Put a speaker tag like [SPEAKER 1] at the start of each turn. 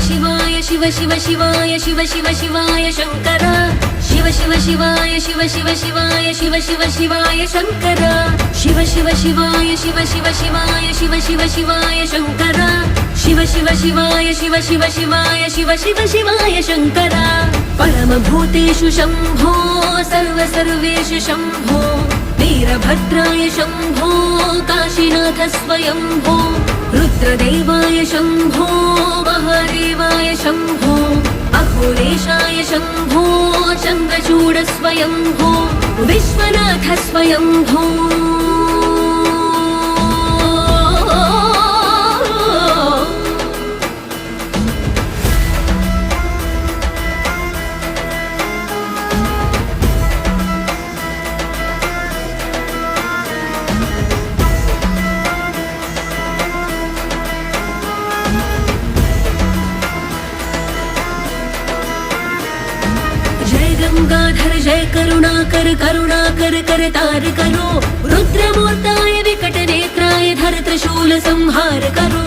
[SPEAKER 1] शिवाय शिव शिव शिवाय शिव शिव शिवाय शंकर शिव शिव शिवाय शिव शिव शिवाय शिव शिव शिवाय शंकर शिव शिव शिवाय शिव शिव शिवाय शिव शिव शिवाय शंकर शिव शिव शिवाय शिव शिव शिवाय शिव शिव शिवाय शंकर परम भूतेषु शंभो सर्व सर्वेषु शंभो वीरभद्राय शंभो काशीनाथ स्वयंभो रुद्रदेवाय शंभो महादेवाय शंभो अघोरेशाय शंभो चन्द्रचूड स्वयंभो विश्वनाथ स्वयंभो गंगाधर जय करुणाकर करुणाकर करतार करो रुद्रमूर्ताय विकट नेत्राय धर त्रिशूल संहार करो